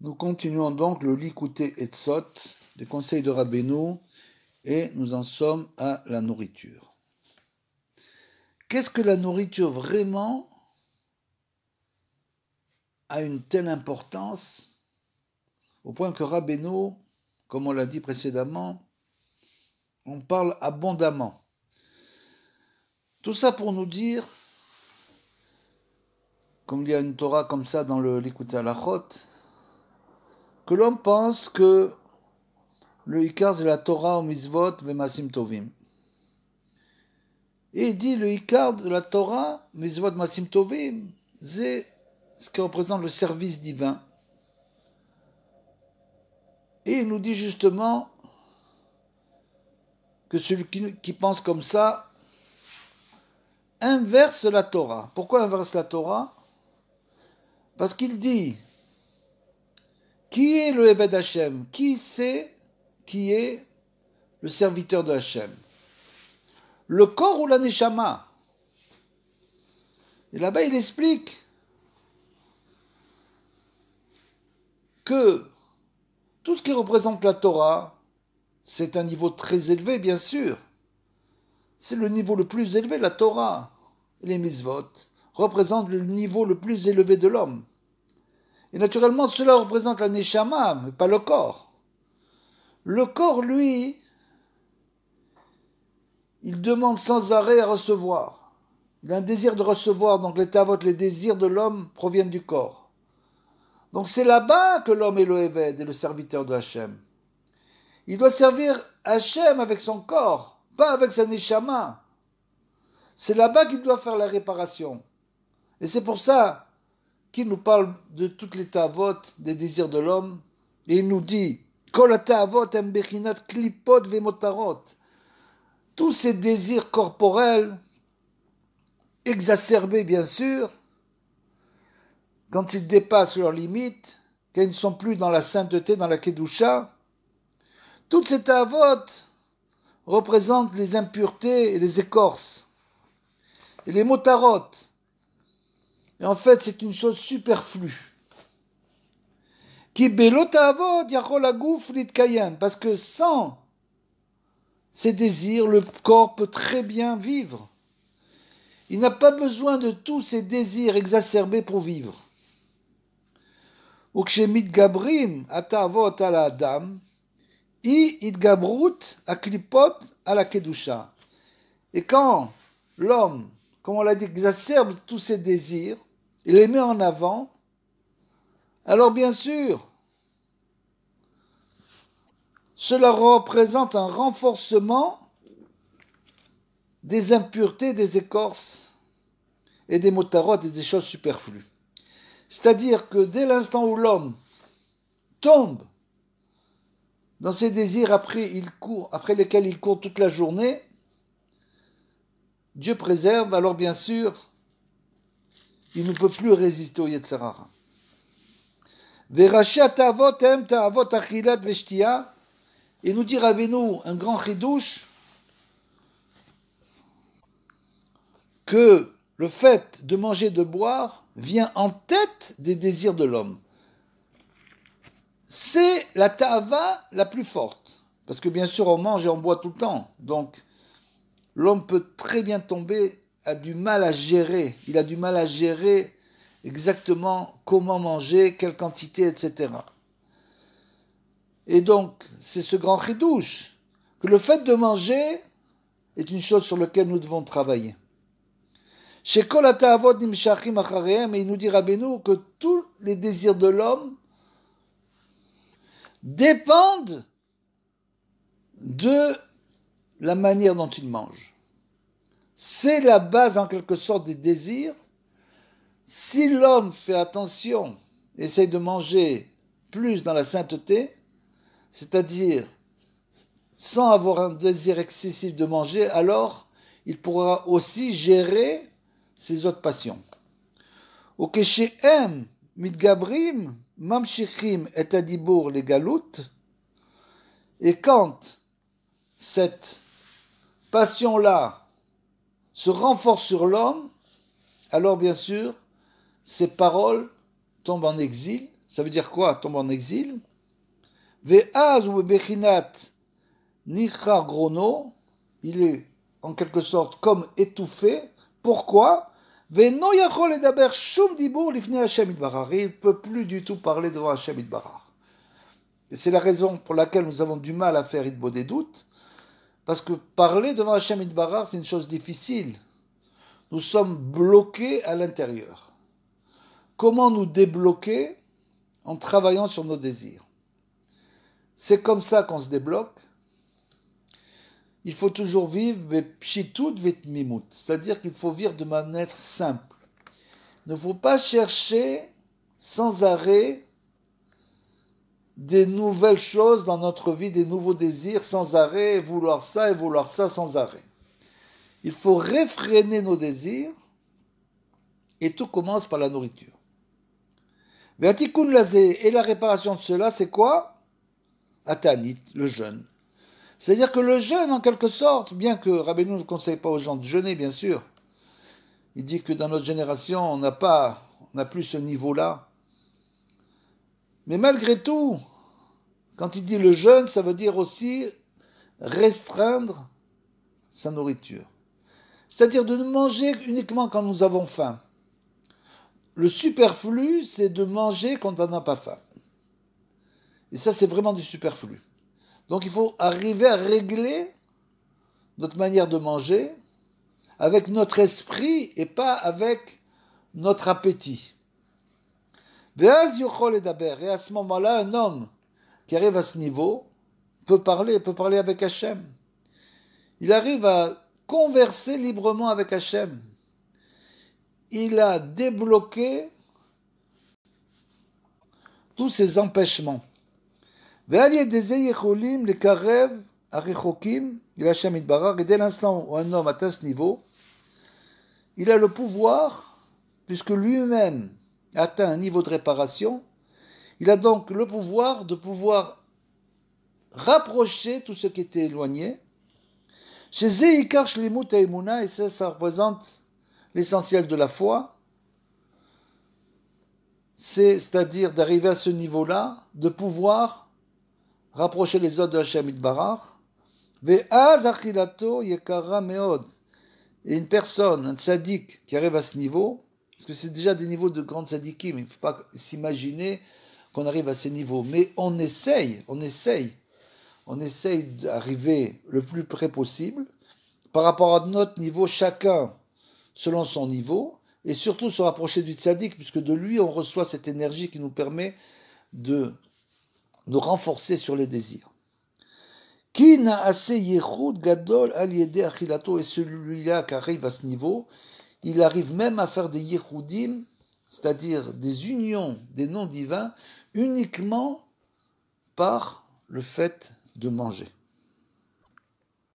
Nous continuons donc le Likutei Etzot, des conseils de Rabbeinu, et nous en sommes à la nourriture. Qu'est-ce que la nourriture vraiment a une telle importance, au point que Rabbeinu, comme on l'a dit précédemment, on parle abondamment. Tout ça pour nous dire, comme il y a une Torah comme ça dans le Likutei Halachot, que l'homme pense que le Ikar c'est la Torah au Mitzvot Vemasim Tovim. Et il dit le Ikar de la Torah, Mitzvot Masim Tovim, c'est ce qui représente le service divin. Et il nous dit justement que celui qui pense comme ça inverse la Torah. Pourquoi inverse la Torah? Parce qu'il dit qui est le Eved Hashem? Qui c'est qui est le serviteur de Hashem? Le corps ou la neshama? Et là-bas, il explique que tout ce qui représente la Torah, c'est un niveau très élevé, bien sûr. C'est le niveau le plus élevé, la Torah. Les mitzvot représentent le niveau le plus élevé de l'homme. Et naturellement, cela représente la neshama, mais pas le corps. Le corps, lui, il demande sans arrêt à recevoir. Il a un désir de recevoir, donc les tavot, les désirs de l'homme proviennent du corps. Donc c'est là-bas que l'homme est le Eved, et le serviteur de Hachem. Il doit servir Hachem avec son corps, pas avec sa neshama. C'est là-bas qu'il doit faire la réparation. Et c'est pour ça qu'il nous parle de toutes les tavot, des désirs de l'homme, et il nous dit Kol tavot em bechinat klipot vemotarot. Tous ces désirs corporels, exacerbés bien sûr, quand ils dépassent leurs limites, quand ils ne sont plus dans la sainteté, dans la kedusha, toutes ces tavot représentent les impuretés et les écorces. Et les motarot. Et en fait, c'est une chose superflue. Qui belotavot yachol hagouf litkayem. Parce que sans ces désirs, le corps peut très bien vivre. Il n'a pas besoin de tous ces désirs exacerbés pour vivre. Ukshemit gabrim atavot ala adam, i idgabrut aklipot ala kedusha. Et quand l'homme, comme on l'a dit, exacerbe tous ses désirs, il les met en avant, alors bien sûr, cela représente un renforcement des impuretés, des écorces et des motarotes et des choses superflues. C'est-à-dire que dès l'instant où l'homme tombe dans ses désirs après lesquels il court toute la journée, Dieu préserve, alors bien sûr, il ne peut plus résister au Yetzer Hara. Verashi ta'avot em ta'avot achilat veshtia. Et nous dit Rabbeinu, un grand chidouche, que le fait de manger, de boire, vient en tête des désirs de l'homme. C'est la ta'ava la plus forte. Parce que bien sûr, on mange et on boit tout le temps. Donc, l'homme peut très bien tomber, a du mal à gérer. Il a du mal à gérer exactement comment manger, quelle quantité, etc. Et donc, c'est ce grand chidouche, que le fait de manger est une chose sur laquelle nous devons travailler. Chez Kol HaTa'avot Nimshachim Acharehem, et il nous dit Rabbeinu que tous les désirs de l'homme dépendent de la manière dont il mange. C'est la base en quelque sorte des désirs. Si l'homme fait attention, essaye de manger plus dans la sainteté, c'est-à-dire sans avoir un désir excessif de manger, alors il pourra aussi gérer ses autres passions. Ukeshehem mitgabrim mamshichim et adibur legalut. Et quand cette passion-là se renforce sur l'homme, alors bien sûr, ses paroles tombent en exil, ça veut dire quoi, tombe en exil? Ve'az ou bechinat nichar grono, il est en quelque sorte comme étouffé. Pourquoi? Ve'no yachol edaber shum dibour lifnei Hashem itbarach. Il ne peut plus du tout parler devant Hashem itbarach. Et c'est la raison pour laquelle nous avons du mal à faire Idbo des doutes, parce que parler devant Hashem itbarach, c'est une chose difficile. Nous sommes bloqués à l'intérieur. Comment nous débloquer? En travaillant sur nos désirs. C'est comme ça qu'on se débloque. Il faut toujours vivre pshitut v'tmimut, c'est-à-dire qu'il faut vivre de manière simple. Il ne faut pas chercher sans arrêt des nouvelles choses dans notre vie, des nouveaux désirs sans arrêt, et vouloir ça sans arrêt. Il faut réfréner nos désirs et tout commence par la nourriture. Et la réparation de cela, c'est quoi? Atanit, le jeûne. C'est-à-dire que le jeûne, en quelque sorte, bien que Rabbeinu ne conseille pas aux gens de jeûner, bien sûr, il dit que dans notre génération, on n'a plus ce niveau-là. Mais malgré tout, quand il dit le jeûne, ça veut dire aussi restreindre sa nourriture. C'est-à-dire de ne manger uniquement quand nous avons faim. Le superflu, c'est de manger quand on n'a pas faim. Et ça, c'est vraiment du superflu. Donc il faut arriver à régler notre manière de manger avec notre esprit et pas avec notre appétit. Et à ce moment-là, un homme qui arrive à ce niveau peut parler avec Hachem. Il arrive à converser librement avec Hachem. Il a débloqué tous ces empêchements. Et dès l'instant où un homme atteint ce niveau, il a le pouvoir, puisque lui-même atteint un niveau de réparation, il a donc le pouvoir de pouvoir rapprocher tout ce qui était éloigné. Chez Zeikar Shlimut Haemuna, et ça représente l'essentiel de la foi, c'est-à-dire d'arriver à ce niveau-là, de pouvoir rapprocher les autres de Hashem Itbarach, ve'az achilato yekara meod. Et une personne, un tzaddik qui arrive à ce niveau, parce que c'est déjà des niveaux de grands tzaddikim, il ne faut pas s'imaginer qu'on arrive à ces niveaux, mais on essaye d'arriver le plus près possible, par rapport à notre niveau, chacun selon son niveau, et surtout se rapprocher du tzaddik, puisque de lui on reçoit cette énergie qui nous permet de nous renforcer sur les désirs. Qui n'a assez yechud gadol al yede achilato, et celui-là qui arrive à ce niveau, il arrive même à faire des yechudim, c'est-à-dire des unions des noms divins, uniquement par le fait de manger.